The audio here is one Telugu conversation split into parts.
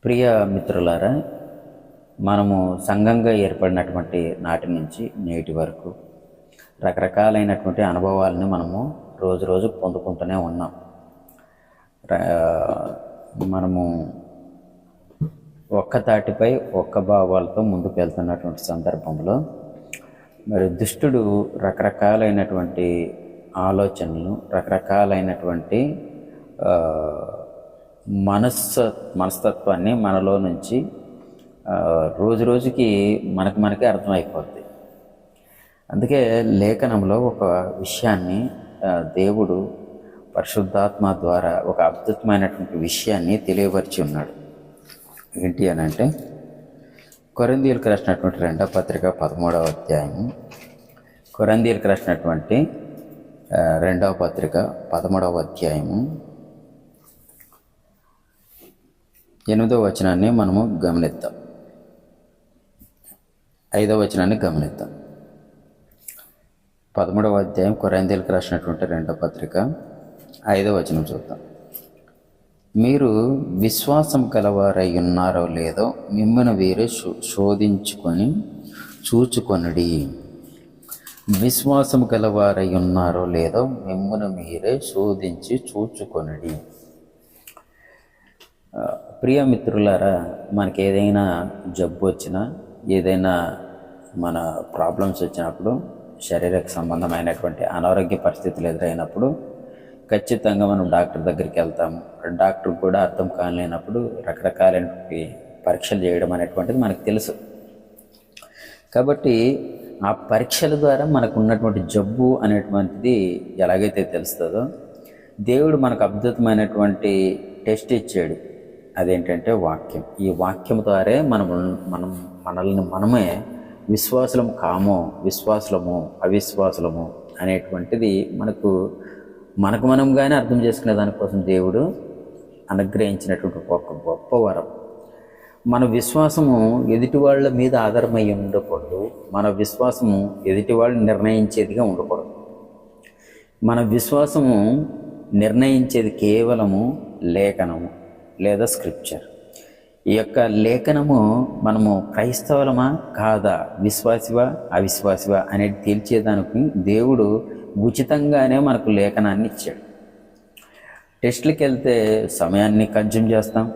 ప్రియ మిత్రులారా, మనము సంఘంగా ఏర్పడినటువంటి నాటి నుంచి నేటి వరకు రకరకాలైనటువంటి అనుభవాలని మనము రోజు రోజు పొందుకుంటూనే ఉన్నాం. మనము ఒక్క తాటిపై ఒక్క భావాలతో ముందుకు వెళ్తున్నటువంటి సందర్భంలో మరి దుష్టుడు రకరకాలైనటువంటి ఆలోచనలు, రకరకాలైనటువంటి మనస్తత్వాన్ని మనలో నుంచి రోజు రోజుకి మనకే అర్థమైపోద్ది. అందుకే లేఖనంలో ఒక విషయాన్ని దేవుడు పరిశుద్ధాత్మ ద్వారా ఒక అద్భుతమైనటువంటి విషయాన్ని తెలియపరిచి ఉన్నాడు. ఏంటి అని అంటే, కొరింథీయులకు రాసినటువంటి 2వ పత్రిక 13వ అధ్యాయము, కొరింథీయులకు రాసినటువంటి 2వ పత్రిక 13వ అధ్యాయము 8వ వచనాన్ని మనము గమనిద్దాం. 5వ వచనాన్ని గమనిద్దాం. 13వ అధ్యాయం కొరింథీయులకు రాసినటువంటి 2వ పత్రిక 5వ వచనం చూద్దాం. మీరు విశ్వాసం కలవారై ఉన్నారో లేదో మిమ్మల్ని వీరే శోధించుకొని చూచుకొనుడి. విశ్వాసం కలవారై ఉన్నారో లేదో మిమ్మల్ని మీరే శోధించి చూచుకొనుడి. ప్రియ మిత్రులారా, మనకి ఏదైనా జబ్బు వచ్చినా, ఏదైనా మన ప్రాబ్లమ్స్ వచ్చినప్పుడు, శారీరక సంబంధమైనటువంటి అనారోగ్య పరిస్థితులు ఎదురైనప్పుడు ఖచ్చితంగా మనం డాక్టర్ దగ్గరికి వెళ్తాము. డాక్టర్ కూడా అర్థం కాలేనప్పుడు రకరకాలైనటువంటి పరీక్షలు చేయడం అనేటువంటిది మనకు తెలుసు. కాబట్టి ఆ పరీక్షల ద్వారా మనకు ఉన్నటువంటి జబ్బు అనేటువంటిది ఎలాగైతే తెలుస్తుందో, దేవుడు మనకు అద్భుతమైనటువంటి టెస్ట్ ఇచ్చాడు. అదేంటంటే వాక్యం. ఈ వాక్యం ద్వారా మనల్ని మనమే విశ్వాసులము కామో, విశ్వాసులము అవిశ్వాసులము అనేటువంటిది మనకు మనంగానే అర్థం చేసుకునే దానికోసం దేవుడు అనుగ్రహించినటువంటి ఒక గొప్ప వరం. మన విశ్వాసము ఎదుటి వాళ్ళ మీద ఆధారమై ఉండకూడదు. మన విశ్వాసము ఎదుటి వాళ్ళు నిర్ణయించేదిగా ఉండకూడదు. మన విశ్వాసము నిర్ణయించేది కేవలము లేఖనము లేదా స్క్రిప్చర్. ఈ యొక్క లేఖనము మనము క్రైస్తవులమా కాదా, విశ్వాసివా అవిశ్వాసివా అనేది తేల్చేదానికి దేవుడు ఉచితంగానే మనకు లేఖనాన్ని ఇచ్చాడు. టెస్ట్లకి వెళ్తే సమయాన్ని కన్జ్యూమ్ చేస్తాం.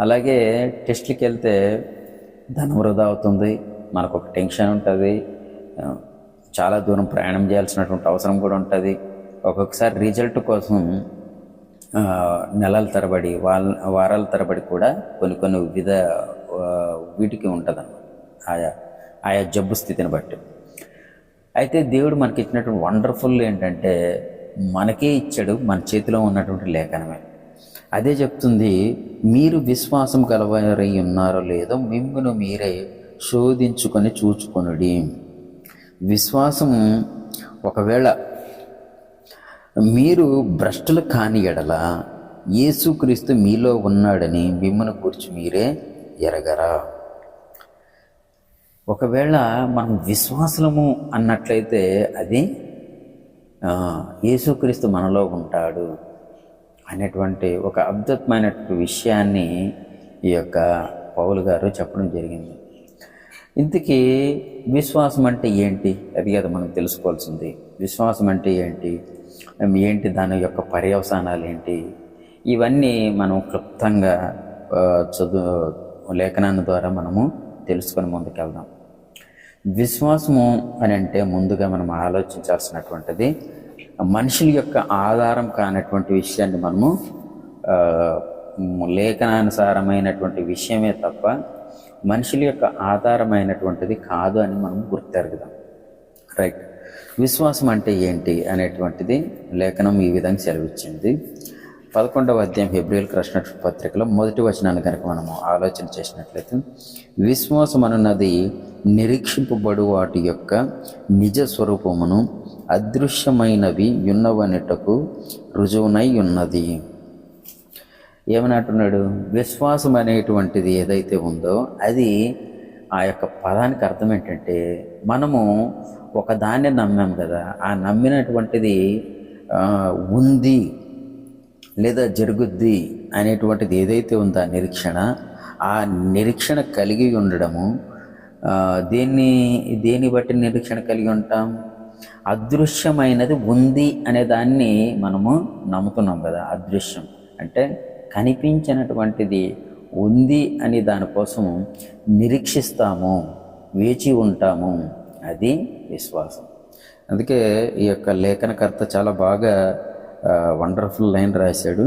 అలాగే టెస్ట్లకి వెళ్తే ధనం వృధా అవుతుంది, మనకు ఒక టెన్షన్ ఉంటుంది, చాలా దూరం ప్రయాణం చేయాల్సినటువంటి అవసరం కూడా ఉంటుంది. ఒక్కొక్కసారి రిజల్ట్ కోసం నెలల తరబడి వారాల తరబడి కూడా కొన్ని వివిధ వీటికి ఉంటుంది ఆయా జబ్బు స్థితిని బట్టి. అయితే దేవుడు మనకి ఇచ్చినటువంటి వండర్ఫుల్ ఏంటంటే, మనకే ఇచ్చాడు, మన చేతిలో ఉన్నటువంటి లేఖనమే. అదే చెప్తుంది, మీరు విశ్వాసం కలవారై ఉన్నారో లేదో మిమ్మును మీరే శోధించుకొని చూచుకొనుడి. విశ్వాసం ఒకవేళ మీరు భ్రష్టులు కాని ఎడల యేసుక్రీస్తు మీలో ఉన్నాడని మిమ్మల్ని గురించి మీరే ఎరగరా. ఒకవేళ మనం విశ్వాసము అన్నట్లయితే అది యేసుక్రీస్తు మనలో ఉంటాడు అనేటువంటి ఒక అద్భుతమైనటువంటి విషయాన్ని ఈ యొక్క పౌలు గారు చెప్పడం జరిగింది. ఇంతకీ విశ్వాసం అంటే ఏంటి? అది కదా మనం తెలుసుకోవాల్సింది. విశ్వాసం అంటే ఏంటి, దాని యొక్క పర్యవసానాలు ఏంటి, ఇవన్నీ మనం క్లుప్తంగా లేఖనాన్ని ద్వారా మనము తెలుసుకొని ముందుకెళ్దాం. విశ్వాసము అని అంటే ముందుగా మనం ఆలోచించాల్సినటువంటిది, మనుషుల యొక్క ఆధారం కానటువంటి విషయాన్ని మనము లేఖనానుసారమైనటువంటి విషయమే తప్ప మనుషుల యొక్క ఆధారమైనటువంటిది కాదు అని మనం గుర్తెరుగుదాం. రైట్. విశ్వాసం అంటే ఏంటి అనేటువంటిది లేఖనం ఈ విధంగా సెలవిచ్చింది. 11వ అధ్యాయం హెబ్రీయులకు రాసిన పత్రికలో 1వ వచనాన్ని కనుక మనము ఆలోచన చేసినట్లయితే, విశ్వాసం అనున్నది నిరీక్షింపబడు వాటి యొక్క నిజ స్వరూపమును అదృశ్యమైనవి ఉన్నవనుటకు రుజువునై ఉన్నది. ఏమని అంటున్నాడు? విశ్వాసం అనేటువంటిది ఏదైతే ఉందో అది, ఆ యొక్క పదానికి అర్థం ఏంటంటే, మనము ఒకదాన్ని నమ్మాం కదా, ఆ నమ్మినటువంటిది ఉంది లేదా జరుగుద్ది అనేటువంటిది ఏదైతే ఉందో ఆ నిరీక్షణ, ఆ నిరీక్షణ కలిగి ఉండడము, దేన్ని బట్టి నిరీక్షణ కలిగి ఉంటాం? అదృశ్యమైనది ఉంది అనే దాన్ని మనము నమ్ముతున్నాం కదా. అదృశ్యం అంటే కనిపించినటువంటిది ఉంది అని దానికోసం నిరీక్షిస్తాము, వేచి ఉంటాము. అది విశ్వాసం. అందుకే ఈ యొక్క లేఖనకర్త చాలా బాగా వండర్ఫుల్ లైన్ రాశాడు.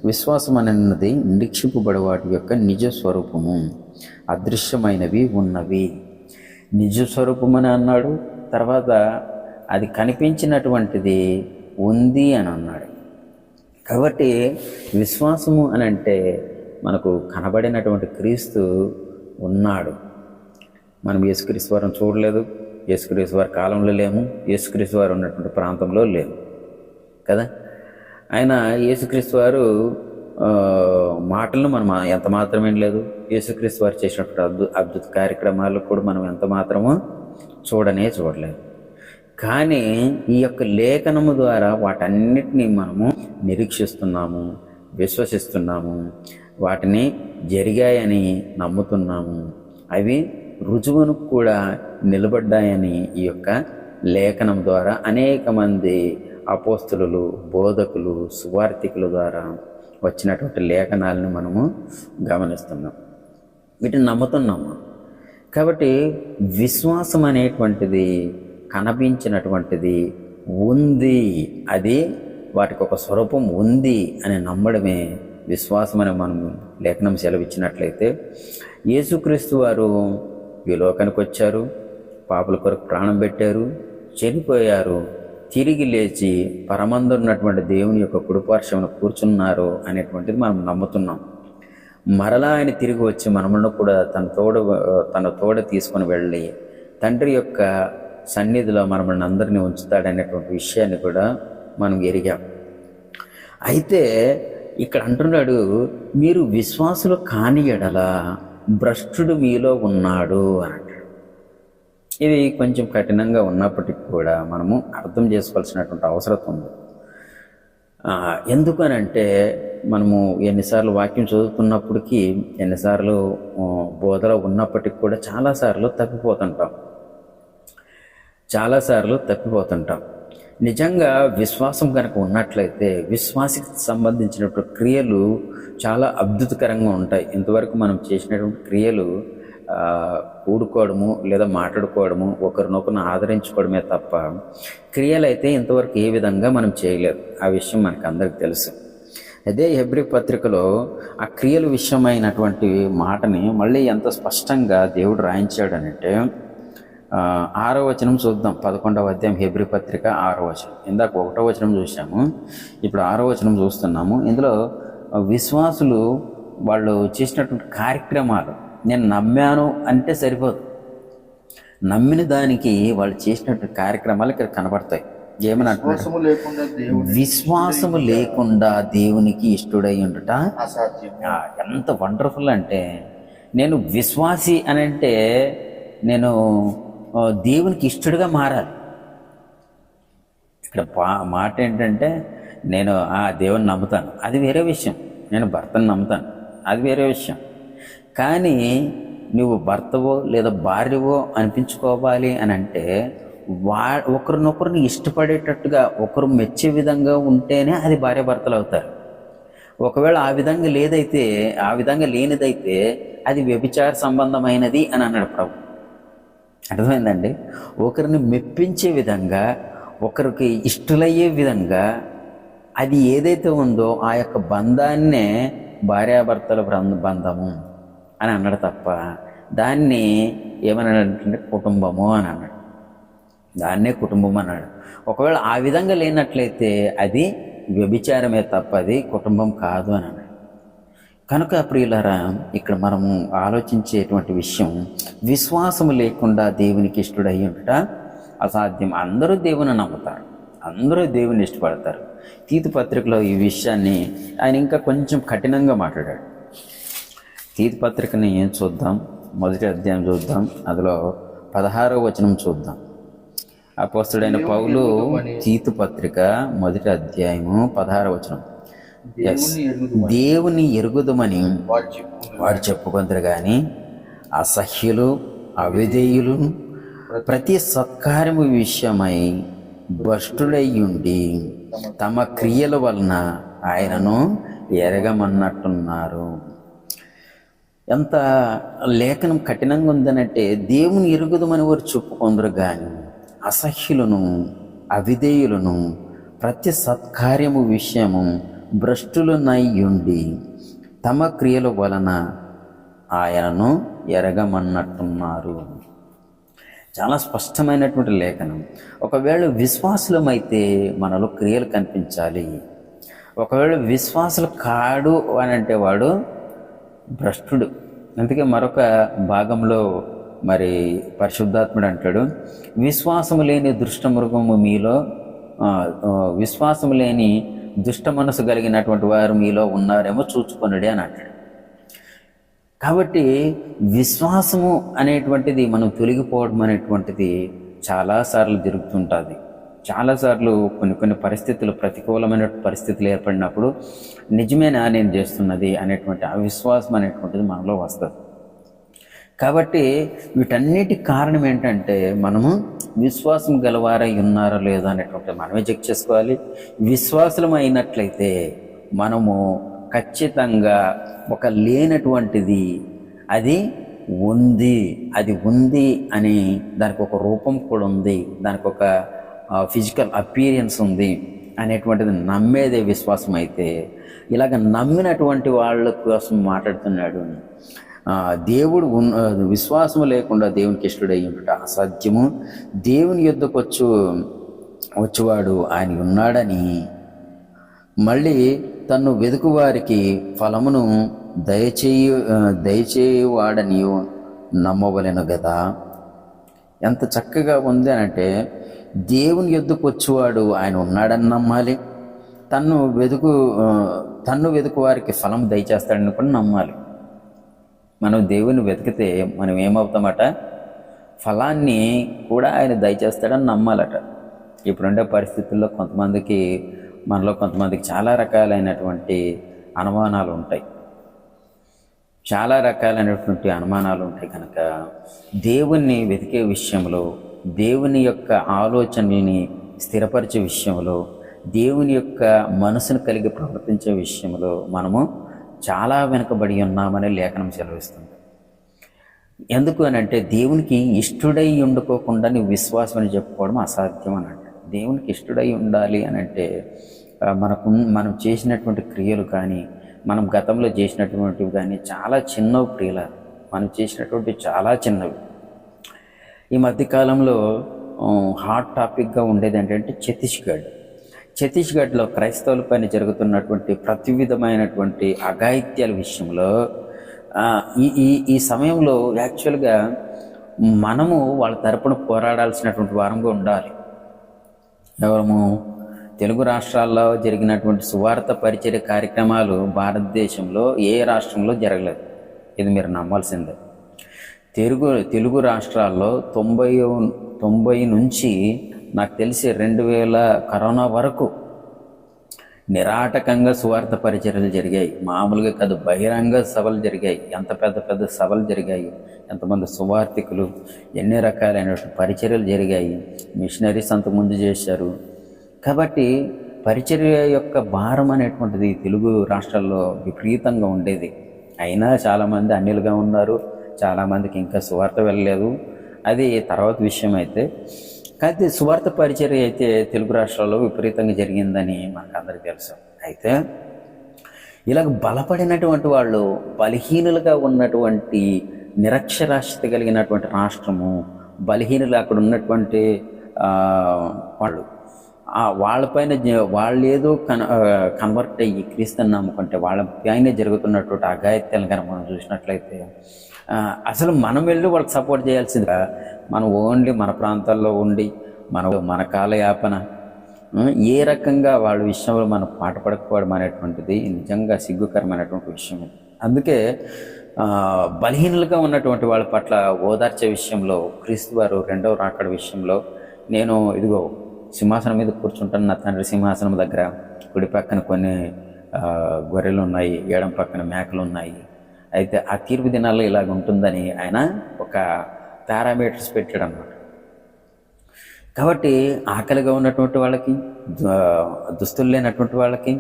విశ్వాసం అన్నది నిరీక్షింపబడే వాటి యొక్క నిజ స్వరూపము, అదృశ్యమైనవి ఉన్నవి. నిజ స్వరూపమని అన్నాడు, తర్వాత అది కనిపించినటువంటిది ఉంది అని అన్నాడు. కాబట్టి విశ్వాసము అని అంటే మనకు కనబడినటువంటి క్రీస్తు ఉన్నాడు. మనం యేసుక్రీస్తు వారిని చూడలేదు, యేసుక్రీస్తు వారి కాలంలో లేము, యేసుక్రీస్తు వారు ఉన్నటువంటి ప్రాంతంలో లేము కదా. ఆయన యేసుక్రీస్తు వారు మాటలను మనం ఎంత మాత్రమే లేదు, యేసుక్రీస్తు వారు చేసినటువంటి అద్భుత కార్యక్రమాలు కూడా మనం ఎంత మాత్రమో చూడలేదు. కానీ ఈ యొక్క లేఖనము ద్వారా వాటన్నిటినీ మనము నిరీక్షిస్తున్నాము, విశ్వసిస్తున్నాము, వాటిని జరిగాయని నమ్ముతున్నాము, అవి రుజువును కూడా నిలబడ్డాయని ఈ యొక్క లేఖనం ద్వారా అనేక మంది అపోస్తలులు, బోధకులు, సువార్థికుల ద్వారా వచ్చినటువంటి లేఖనాలను మనము గమనిస్తున్నాం, వీటిని నమ్ముతున్నాము. కాబట్టి విశ్వాసం అనేటువంటిది కనిపించినటువంటిది ఉంది, అది వాటికి ఒక స్వరూపం ఉంది అని నమ్మడమే విశ్వాసం అని మనం లేఖనం సెలవిచ్చినట్లయితే, యేసుక్రీస్తు వారు ఈ లోకానికి వచ్చారు, పాపుల కొరకు ప్రాణం పెట్టారు, చనిపోయారు, తిరిగి లేచి పరమందున్నటువంటి దేవుని యొక్క కుడిపార్శ్వమున కూర్చున్నారు అనేటువంటిది మనం నమ్ముతున్నాం. మరలా ఆయన తిరిగి వచ్చి మనములను కూడా తన తోడ తీసుకొని వెళ్ళి తండ్రి యొక్క సన్నిధిలో మనల్ని అందరినీ ఉంచుతాడనేటువంటి విషయాన్ని కూడా మనం ఎరిగాం. అయితే ఇక్కడ అంటున్నాడు, మీరు విశ్వాసులు కాని ఎడల భ్రష్టుడు మీలో ఉన్నాడు అని అంటాడు. ఇది కొంచెం కఠినంగా ఉన్నప్పటికీ కూడా మనము అర్థం చేసుకోవాల్సినటువంటి అవసరం ఉంది. ఎందుకనంటే మనము ఎన్నిసార్లు వాక్యం చదువుతున్నప్పటికీ, ఎన్నిసార్లు బోధలో ఉన్నప్పటికీ కూడా చాలాసార్లు తప్పిపోతుంటాం. నిజంగా విశ్వాసం కనుక ఉన్నట్లయితే విశ్వాసికి సంబంధించినటువంటి క్రియలు చాలా అద్భుతకరంగా ఉంటాయి. ఇంతవరకు మనం చేసినటువంటి క్రియలు కూడుకోవడము లేదా మాట్లాడుకోవడము, ఒకరినొకరిని ఆదరించుకోవడమే తప్ప క్రియలు అయితే ఇంతవరకు ఏ విధంగా మనం చేయలేదు. ఆ విషయం మనకు అందరికి తెలుసు. అదే హెబ్రీ పత్రికలో ఆ క్రియల విషయమైనటువంటి మాటని మళ్ళీ ఎంత స్పష్టంగా దేవుడు రాయించాడనంటే, 6వ వచనం చూద్దాం. 11వ అధ్యాయం హెబ్రీ పత్రిక 6వ వచనం. ఇందాక 1వ వచనం చూసాము, ఇప్పుడు 6వ వచనం చూస్తున్నాము. ఇందులో విశ్వాసులు వాళ్ళు చేసినటువంటి కార్యక్రమాలు, నేను నమ్మాను అంటే సరిపోదు, నమ్మిన దానికి వాళ్ళు చేసినటువంటి కార్యక్రమాలు ఇక్కడ కనబడతాయి. ఏమని అంటున్నారు? విశ్వాసము లేకుండా దేవునికి ఇష్టడై ఉండుట అసాధ్యం. ఎంత వండర్ఫుల్ అంటే, నేను విశ్వాసి అని అంటే నేను దేవునికి ఇష్టడుగా మారాలి. ఇక్కడ మాట ఏంటంటే, నేను దేవుని నమ్ముతాను, అది వేరే విషయం. నేను భర్తను నమ్ముతాను, అది వేరే విషయం. కానీ నువ్వు భర్తవో లేదా భార్యవో అనిపించుకోవాలి అని అంటే ఒకరినొకరిని ఇష్టపడేటట్టుగా, ఒకరు మెచ్చే విధంగా ఉంటేనే అది భార్యాభర్తలు అవుతారు. ఒకవేళ ఆ విధంగా లేనిదైతే అది వ్యభిచార సంబంధమైనది అని అన్నాడు ప్రభు. అర్థమైందండి? ఒకరిని మెప్పించే విధంగా, ఒకరికి ఇష్టలయ్యే విధంగా అది ఏదైతే ఉందో ఆ యొక్క బంధాన్నే భార్యాభర్తల బంధము అని అన్నాడు తప్ప దాన్ని ఏమన్నాడంటే కుటుంబము అని అన్నాడు. దాన్నే కుటుంబం అన్నాడు. ఒకవేళ ఆ విధంగా లేనట్లయితే అది వ్యభిచారమే తప్ప అది కుటుంబం కాదు అని అన్నాడు. కనుక ప్రియులారా, ఇక్కడ మనము ఆలోచించేటువంటి విషయం, విశ్వాసము లేకుండా దేవునికి ఇష్టడై ఉండుట అసాధ్యం. అందరూ దేవుని నమ్ముతారు, అందరూ దేవుని ఇష్టపడతారు. తీతు పత్రికలో ఈ విషయాన్ని ఆయన ఇంకా కొంచెం కఠినంగా మాట్లాడాడు. తీతు పత్రికని చూద్దాం, 1వ అధ్యాయం చూద్దాం, అందులో 16వ వచనం చూద్దాం. అపోస్తలుడైన పౌలు తీతు పత్రిక 1వ అధ్యాయము 16వ వచనం. ఎస్, దేవుని ఎరుగుదమని వాడు చెప్పుకొందరు కానీ అసహ్యులు, అవిధేయులు, ప్రతి సత్కార్యము విషయమై భ్రష్టులయ్యుండి తమ క్రియల వలన ఆయనను ఎరగమన్నట్టున్నారు. ఎంత లేఖనం కఠినంగా ఉందనంటే, దేవుని ఎరుగుదమని వారు చెప్పుకొందరు కానీ అసహ్యులను, అవిధేయులను, ప్రతి సత్కార్యము విషయము భ్రష్టులనయ్యుండి తమ క్రియల వలన ఆయనను ఎరగమన్నట్టున్నారు. చాలా స్పష్టమైనటువంటి లేఖనం. ఒకవేళ విశ్వాసులమైతే మనలో క్రియలు కనిపించాలి. ఒకవేళ విశ్వాసులు కాడు అని అంటే వాడు భ్రష్టుడు. అందుకే మరొక భాగంలో మరి పరిశుద్ధాత్ముడు అంటాడు, విశ్వాసము లేని దుష్టమృగము మీలో, విశ్వాసము లేని దుష్ట మనసు కలిగినటువంటి వారు మీలో ఉన్నారేమో చూచుకొనుడి అని అంటాడు. కాబట్టి విశ్వాసము అనేటువంటిది మనం తొలగిపోవడం అనేటువంటిది చాలాసార్లు జరుగుతుంటుంది. చాలాసార్లు కొన్ని పరిస్థితులు, ప్రతికూలమైన పరిస్థితులు ఏర్పడినప్పుడు నిజమేనా నేను చేస్తున్నది అనేటువంటి అవిశ్వాసం అనేటువంటిది మనలో వస్తుంది. కాబట్టి వీటన్నిటి కారణం ఏంటంటే మనము విశ్వాసం గలవారై ఉన్నారో లేదో అనేటువంటిది మనమే చెక్ చేసుకోవాలి. విశ్వాసులం అయినట్లయితే మనము ఖచ్చితంగా ఒక లేనటువంటిది అది ఉంది అని దానికి ఒక రూపం కూడా ఉంది, దానికి ఒక ఫిజికల్ అపీరియన్స్ ఉంది అనేటువంటిది నమ్మేదే విశ్వాసం. అయితే ఇలాగ నమ్మినటువంటి వాళ్ళ కోసం మాట్లాడుతున్నాడు. దేవుడు విశ్వాసము లేకుండా దేవునికి ఇష్టడై ఉండుట అసాధ్యము, దేవుని యొద్దకు వచ్చువాడు ఆయన ఉన్నాడని, మళ్ళీ తన్ను వెదుకు వారికి ఫలమును దయచేయువాడని నమ్మవలెను కదా. ఎంత చక్కగా ఉంది అనంటే, దేవుని యొద్దకు వచ్చేవాడు ఆయన ఉన్నాడని నమ్మాలి, తన్ను వెతుకు వారికి ఫలం దయచేస్తాడని కూడా నమ్మాలి. మనం దేవుని వెతికితే మనం ఏమవుతామట, ఫలాన్ని కూడా ఆయన దయచేస్తాడని నమ్మాలట. ఇప్పుడుండే పరిస్థితుల్లో మనలో కొంతమందికి చాలా రకాలైనటువంటి అనుమానాలు ఉంటాయి. కనుక దేవుణ్ణి వెతికే విషయంలో, దేవుని యొక్క ఆలోచనల్ని స్థిరపరిచే విషయంలో, దేవుని యొక్క మనసును కలిగి ప్రవర్తించే విషయంలో మనము చాలా వెనుకబడి ఉన్నామని లేఖనం సెలవిస్తుంది. ఎందుకు అని అంటే, దేవునికి ఇష్టడై ఉండుకోకుండా నువ్వు విశ్వాసం అని చెప్పుకోవడం అసాధ్యం అని అంటాడు. దేవునికి ఇష్టడై ఉండాలి అని అంటే మనం చేసినటువంటి క్రియలు కానీ, మనం గతంలో చేసినటువంటివి కానీ చాలా చిన్నవి క్రియలు, మనం చేసినటువంటి చాలా చిన్నవి. ఈ మధ్యకాలంలో హాట్ టాపిక్గా ఉండేది ఏంటంటే ఛత్తీస్గఢ్లో క్రైస్తవుల పైన జరుగుతున్నటువంటి ప్రతి విధమైనటువంటి అఘాయిత్యాల విషయంలో ఈ సమయంలో యాక్చువల్గా మనము వాళ్ళ తరపున పోరాడాల్సినటువంటి వారంగా ఉండాలి. ఎవరము? తెలుగు రాష్ట్రాల్లో జరిగినటువంటి సువార్త పరిచర్య కార్యక్రమాలు భారతదేశంలో ఏ రాష్ట్రంలో జరగలేదు. ఇది మీరు నమ్మాల్సిందే. తెలుగు రాష్ట్రాల్లో 90 నుంచి నాకు తెలిసి 2000 కరోనా వరకు నిరాటకంగా సువార్త పరిచర్యలు జరిగాయి. మామూలుగా కాదు, బహిరంగ సభలు జరిగాయి. ఎంత పెద్ద సభలు జరిగాయి, ఎంతమంది సువార్థికులు, ఎన్ని రకాలైనటువంటి పరిచర్యలు జరిగాయి. మిషనరీస్ అంతకుముందు చేశారు. కాబట్టి పరిచర్య యొక్క భారం అనేటువంటిది తెలుగు రాష్ట్రాల్లో విపరీతంగా ఉండేది. అయినా చాలామంది అన్యులుగా ఉన్నారు, చాలామందికి ఇంకా సువార్త వెళ్ళలేదు, అది తర్వాత విషయం. అయితే కానీ సువార్త పరిచర్య అయితే తెలుగు రాష్ట్రాల్లో విపరీతంగా జరిగిందని మనకు అందరికీ తెలుసు. అయితే ఇలాగ బలపడినటువంటి వాళ్ళు, బలహీనులుగా ఉన్నటువంటి నిరక్షరాస్యత కలిగినటువంటి రాష్ట్రము, బలహీనులు అక్కడ ఉన్నటువంటి వాళ్ళపైన వాళ్ళు ఏదో కన్వర్ట్ అయ్యి క్రీస్తుని నమ్ముకుంటే వాళ్ళ పైన జరుగుతున్నటువంటి అఘాయిత్యాలను కనుక మనం చూసినట్లయితే అసలు మనం వెళ్ళి వాళ్ళకి సపోర్ట్ చేయాల్సిందిగా మనం ఓన్లీ మన ప్రాంతాల్లో ఉండి మన కాలయాపన ఏ రకంగా వాళ్ళ విషయంలో మనం పాట పడకపోవడం అనేటువంటిది నిజంగా సిగ్గుకరమైనటువంటి విషయం. అందుకే బలహీనులుగా ఉన్నటువంటి వాళ్ళ పట్ల ఓదార్చే విషయంలో, క్రీస్తు వారు రెండవ రాకడ విషయంలో, సింహాసనం మీద కూర్చుంటాను, నా తండ్రి సింహాసనం దగ్గర కుడి పక్కన కొన్ని గొర్రెలు ఉన్నాయి, ఎడం పక్కన మేకలు ఉన్నాయి. అయితే ఆ తీర్పు దినాల్లో ఇలాగ ఉంటుందని ఆయన ఒక పారామీటర్స్ పెట్టాడు అన్నమాట. కాబట్టి ఆకలిగా ఉన్నటువంటి వాళ్ళకి, దుస్తులు లేనటువంటి వాళ్ళకి,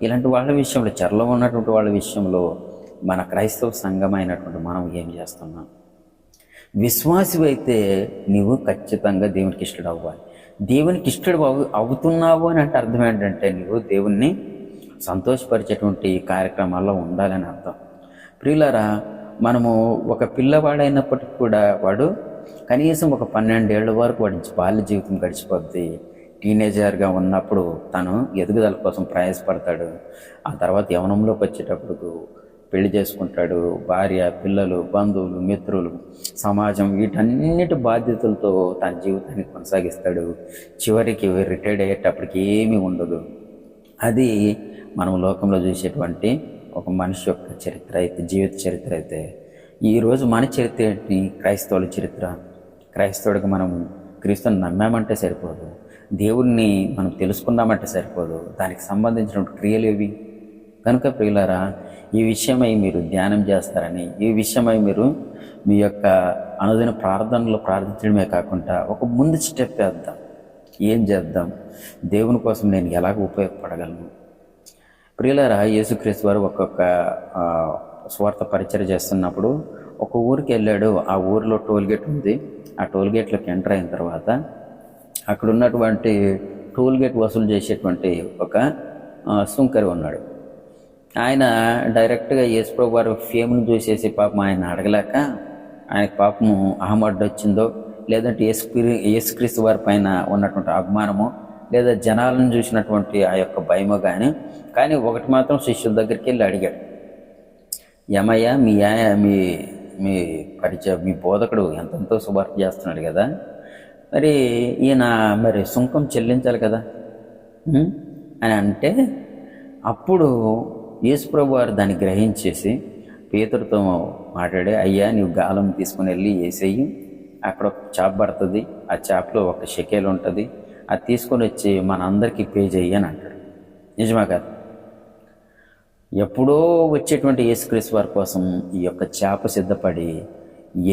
ఇలాంటి వాళ్ళ విషయంలో, చెరలో ఉన్నటువంటి వాళ్ళ విషయంలో మన క్రైస్తవ సంఘమైనటువంటి మనం ఏం చేస్తున్నాం? విశ్వాసి అయితే నీవు ఖచ్చితంగా దేవునికి ఇష్టడు అవ్వాలి. దేవునికి ఇష్టడు అవుతున్నావు అని అంటే అర్థం ఏంటంటే నీవు దేవుణ్ణి సంతోషపరిచేటువంటి కార్యక్రమాల్లో ఉండాలని అర్థం. ప్రియులారా, మనము ఒక పిల్లవాడైనప్పటికీ కూడా వాడు కనీసం ఒక 12 ఏళ్ల వరకు వాడి బాల్య జీవితం గడిచిపోద్ది. టీనేజర్గా ఉన్నప్పుడు తను ఎదుగుదల కోసం ప్రయాసపడతాడు. ఆ తర్వాత యవ్వనంలోకి వచ్చేటప్పుడు పెళ్లి చేసుకుంటాడు. భార్య, పిల్లలు, బంధువులు, మిత్రులు, సమాజం, వీటన్నిటి బాధ్యతలతో తన జీవితాన్ని కొనసాగిస్తాడు. చివరికి రిటైర్డ్ అయ్యేటప్పటికి ఏమీ ఉండదు. అది మనం లోకంలో చూసేటువంటి ఒక మనిషి యొక్క చరిత్ర అయితే, జీవిత చరిత్ర అయితే, ఈరోజు మన చరిత్ర ఏంటి? క్రైస్తవుల చరిత్ర. క్రైస్తవుడికి మనం క్రీస్తుని నమ్మామంటే సరిపోదు, దేవుణ్ణి మనం తెలుసుకున్నామంటే సరిపోదు, దానికి సంబంధించినటువంటి క్రియలు ఏవి? కనుక ప్రియులారా, ఈ విషయమై మీరు ధ్యానం చేస్తారని, ఈ విషయమై మీరు మీ యొక్క అనుదిన ప్రార్థనలో ప్రార్థించడమే కాకుండా ఒక ముందు స్టెప్ వేద్దాం. ఏం చేద్దాం? దేవుని కోసం నేను ఎలాగ ఉపయోగపడగలను? ప్రియులారా, యేసుక్రీస్తు వారు ఒక్కొక్క స్వార్థ పరిచయం చేస్తున్నప్పుడు ఒక ఊరికి వెళ్ళాడు. ఆ ఊరిలో టోల్గేట్ ఉంది. ఆ టోల్గేట్లోకి ఎంటర్ అయిన తర్వాత అక్కడ ఉన్నటువంటి టోల్గేట్ వసూలు చేసేటువంటి ఒక సుంకరి ఉన్నాడు. ఆయన డైరెక్ట్గా యేసుప్రభు వారి ఫేమ్ను చూసేసి పాపం ఆయన అడగలేక, ఆయనకు పాపము అహమడ్డు వచ్చిందో, లేదంటే యేసుక్రీస్తు వారి పైన ఉన్నటువంటి అభిమానమో, లేదా జనాలను చూసినటువంటి ఆ యొక్క భయమో కానీ ఒకటి మాత్రం శిష్యుల దగ్గరికి వెళ్ళి అడిగాడు, ఏమయ్యా, మీ మీ బోధకుడు ఎంతెంతో సువార్త చేస్తున్నాడు కదా, మరి ఈయన మరి సుంకం చెల్లించాలి కదా అని అంటే, అప్పుడు యేసుప్రభు వారు దాన్ని గ్రహించేసి పేతురుతో మాట్లాడి, అయ్యా నీవు గాలం తీసుకుని వెళ్ళి వేసేయి, అక్కడ ఒక చేప పడుతుంది, ఆ చేపలో ఒక షెకేల్ ఉంటుంది, అది తీసుకొని వచ్చి మన అందరికీ పే చెయ్యి అని అంటాడు. నిజమా కాదు? ఎప్పుడో వచ్చేటువంటి యేసుక్రీస్తు వారి కోసం ఈ యొక్క చేప సిద్ధపడి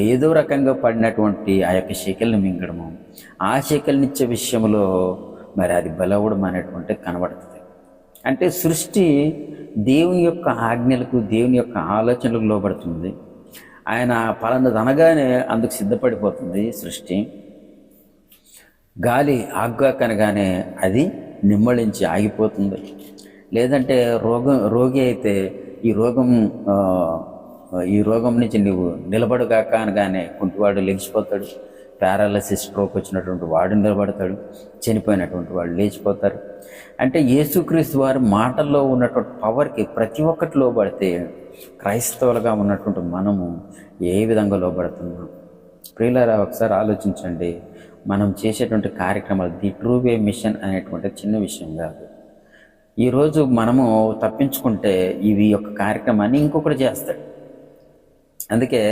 ఏదో రకంగా పడినటువంటి ఆ యొక్క షెకెల్ని మింగడము, ఆ షెకెల్నిచ్చే విషయంలో మరి అది బలవడం అనేటువంటి కనబడుతుంది. అంటే సృష్టి దేవుని యొక్క ఆజ్ఞలకు, దేవుని యొక్క ఆలోచనలకు లోబడుతుంది. ఆయన పలానది అనగానే అందుకు సిద్ధపడిపోతుంది సృష్టి. గాలి ఆగ్గాకనగానే అది నిమ్మళించి ఆగిపోతుంది. లేదంటే రోగి అయితే ఈ రోగం నుంచి నువ్వు నిలబడుగాక అనగానే కుంటివాడు లెగిసిపోతాడు. పారాలసిస్, స్ట్రోక్ వచ్చినటువంటి వాడు నిలబడతాడు, చనిపోయినటువంటి వాళ్ళు లేచిపోతారు. అంటే యేసుక్రీస్తు వారి మాటల్లో ఉన్నటువంటి పవర్కి ప్రతి ఒక్కటి లోబడితే క్రైస్తవులుగా ఉన్నటువంటి మనము ఏ విధంగా లోబడుతున్నాం? ప్రియులారా, ఒకసారి ఆలోచించండి. మనం చేసేటువంటి కార్యక్రమాలు, ది ట్రూ వే మిషన్ అనేటువంటి చిన్న విషయం కాదు. ఈరోజు మనము తప్పించుకుంటే ఇవి యొక్క కార్యక్రమాన్ని ఇంకొకటి చేస్తాడు. అందుకే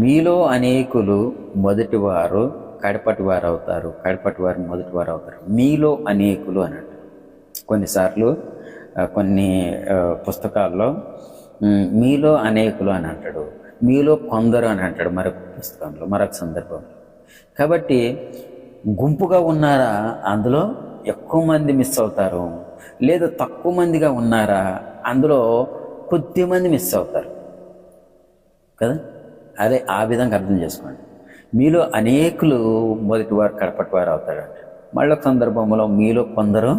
మీలో అనేకులు మొదటివారు కడపటివారు అవుతారు, కడపటివారు మొదటివారు అవుతారు. మీలో అనేకులు అన్నట్టు. కొన్నిసార్లు కొన్ని పుస్తకాల్లో మీలో అనేకులు అని అంటాడు, మీలో కొందరు అని అంటాడు మరొక పుస్తకంలో, మరొక సందర్భంలో. కాబట్టి గుంపుగా ఉన్నారా, అందులో ఎక్కువ మంది మిస్ అవుతారు. లేదా తక్కువ మందిగా ఉన్నారా, అందులో కొద్ది మంది మిస్ అవుతారు కదా. అదే ఆ విధంగా అర్థం చేసుకోండి. మీలో అనేకులు మొదటివారు కడపటివారు అవుతారంట. మళ్ళొక సందర్భంలో మీలో కొందరు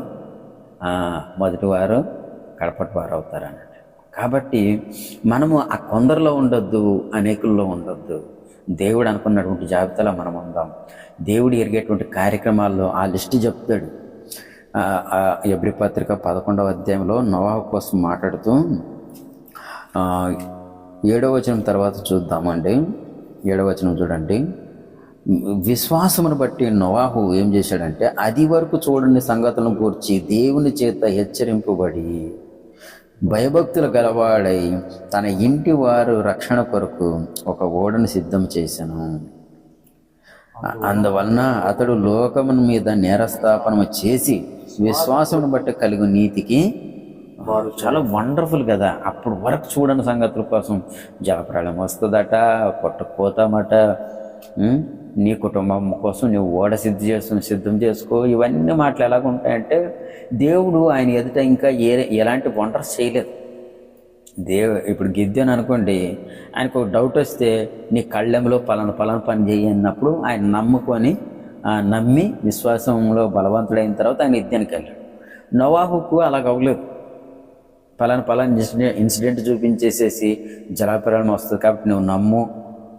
మొదటివారు కడపటివారు అవుతారన్నట్టు. కాబట్టి మనము ఆ కొందరిలో ఉండొద్దు, అనేకుల్లో ఉండొద్దు. దేవుడు అనుకున్నటువంటి జాబితాలో మనం ఉందాం. దేవుడు ఎరిగేటువంటి కార్యక్రమాల్లో ఆ లిస్టు చెప్తాడు. ఎబ్రీ పత్రిక 11వ అధ్యాయంలో నోవాహు కోసం మాట్లాడుతూ 7వ వచనం తర్వాత చూద్దామండి. 7వ వచనం చూడండి. విశ్వాసమును బట్టి నోవాహు ఏం చేశాడంటే, అది వరకు చూడని సంగతులను గూర్చి దేవుని చేత హెచ్చరింపబడి భయభక్తులు గలవాడై తన ఇంటి వారు రక్షణ కొరకు ఒక ఓడను సిద్ధం చేశాను. అందువలన అతడు లోకమును మీద నేరస్థాపనము చేసి విశ్వాసమును బట్టి కలిగి నీతికి చాలా వండర్ఫుల్ కదా. అప్పుడు వరకు చూడని సంగతుల కోసం జలప్రళయం వస్తుందట, కొట్టుకుపోతామట, నీ కుటుంబం కోసం నువ్వు ఓడ సిద్ధం చేసుకో, ఇవన్నీ మాటలు ఎలాగ ఉంటాయంటే దేవుడు ఆయన ఎదుట ఇంకా ఎలాంటి వండర్స్ చేయలేదు. ఇప్పుడు గిద్యోను అనుకోండి, ఆయనకు ఒక డౌట్ వస్తే నీ కళ్ళెంలో పలానా పని చేయి అన్నప్పుడు ఆయన నమ్మి విశ్వాసంలో బలవంతుడైన తర్వాత ఆయన యుద్ధానికి వెళ్ళాడు. నోవాహుకు అలాగ అవ్వలేదు. పలానా ఇన్సిడెంట్ చూపించేసేసి జలప్రళయం వస్తుంది కాబట్టి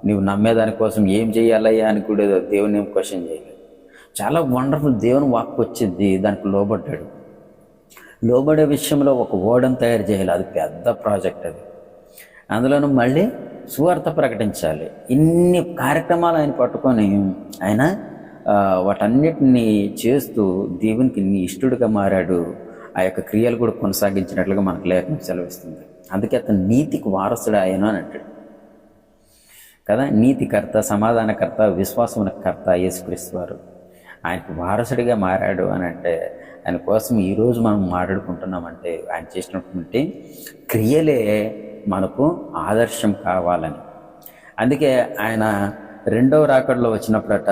నువ్వు నమ్మేదానికోసం ఏం చేయాలయ్యా అని కూడా దేవుని ఏం క్వశ్చన్ చేయలేదు. చాలా వండర్ఫుల్ దేవుని వాక్కు వచ్చింది, దానికి లోబడ్డాడు. లోబడే విషయంలో ఒక ఓడను తయారు చేయాలి, అది పెద్ద ప్రాజెక్ట్. అది అందులోనూ మళ్ళీ సువార్త ప్రకటించాలి. ఇన్ని కార్యక్రమాలు ఆయన పట్టుకొని ఆయన వాటన్నిటిని చేస్తూ దేవునికి ఇష్టడుగా మారాడు. ఆ యొక్క క్రియలు కూడా కొనసాగించినట్లుగా మనకు లేఖనం సెలవిస్తుంది. అందుకే అతను నీతికి వారసుడు ఆయన అని అంటాడు కదా. నీతికర్త, సమాధానకర్త, విశ్వాసమునకర్త యేసుక్రీస్తు వారు ఆయనకు వారసుడిగా మారాడు అని అంటే ఆయన కోసం ఈరోజు మనం మాట్లాడుకుంటున్నామంటే ఆయన చేసినటువంటి క్రియలే మనకు ఆదర్శం కావాలని. అందుకే ఆయన రెండవ రాకడలో వచ్చినప్పుడట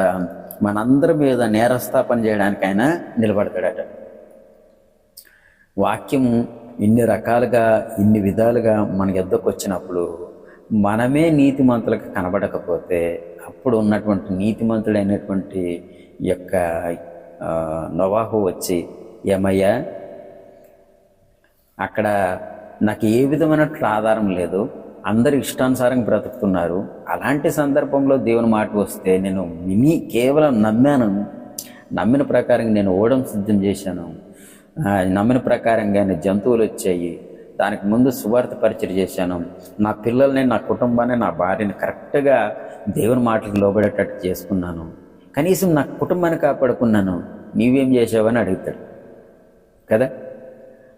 మనందరి మీద నేరస్థాపన చేయడానికి ఆయన నిలబడతాడట. వాక్యం ఇన్ని రకాలుగా ఇన్ని విధాలుగా మన యొద్దకు వచ్చినప్పుడు మనమే నీతిమంతులకు కనబడకపోతే అప్పుడు ఉన్నటువంటి నీతిమంతుడైనటువంటి యొక్క నోవాహు వచ్చి, ఏమయ్యా అక్కడ నాకు ఏ విధమైనట్లు ఆధారం లేదు, అందరు ఇష్టానుసారంగా బ్రతుకుతున్నారు, అలాంటి సందర్భంలో దేవుని మాట వస్తే నేను కేవలం నమ్మిన ప్రకారంగా నేను ఓడం సిద్ధం చేశాను, నమ్మిన ప్రకారంగానే జంతువులు వచ్చాయి, దానికి ముందు సువార్త పరిచయం చేశాను, నా పిల్లల్ని, నా కుటుంబాన్ని, నా భార్యని కరెక్ట్గా దేవుని మాటలకు లోబడేటట్టు చేసుకున్నాను, కనీసం నా కుటుంబాన్ని కాపాడుకున్నాను, నీవేం చేసావని అడుగుతాడు కదా.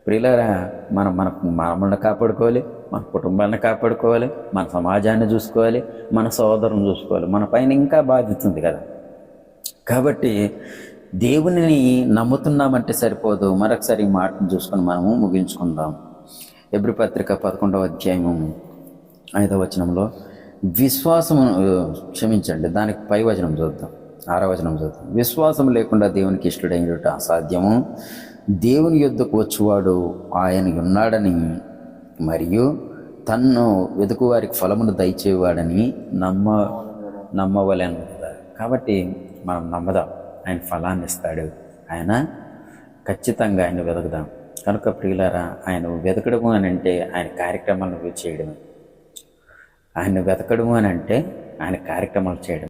ప్రియులారా, మనల్ని కాపాడుకోవాలి, మన కుటుంబాన్ని కాపాడుకోవాలి, మన సమాజాన్ని చూసుకోవాలి, మన సోదరుని చూసుకోవాలి, మన పైన ఇంకా బాధ్యత ఉంది కదా. కాబట్టి దేవునిని నమ్ముతున్నామంటే సరిపోదు. మరొకసారి ఈ మాటను చూసుకొని మనము ముగించుకుందాం. హెబ్రీ పత్రిక 11వ అధ్యాయము 5వ వచనంలో దానికి పై వచనం చూద్దాం, 6వ వచనం చూద్దాం. విశ్వాసం లేకుండా దేవునికి ఇష్టడైనట అసాధ్యము, దేవుని యొద్దకు వచ్చువాడు ఆయన ఉన్నాడని మరియు తన్ను వెతుకు వారికి ఫలమును దయచేవాడని నమ్మవలేను కదా. కాబట్టి మనం నమ్మదాం, ఆయన ఫలాన్ని ఇస్తాడు, ఆయన ఖచ్చితంగా ఆయన వెతుకుదాం. కనుక ప్రియులారా, ఆయన వెతకడము అని అంటే ఆయన కార్యక్రమాలను చేయడమే. ఆయన వెతకడము అని అంటే ఆయన కార్యక్రమాలు చేయడం.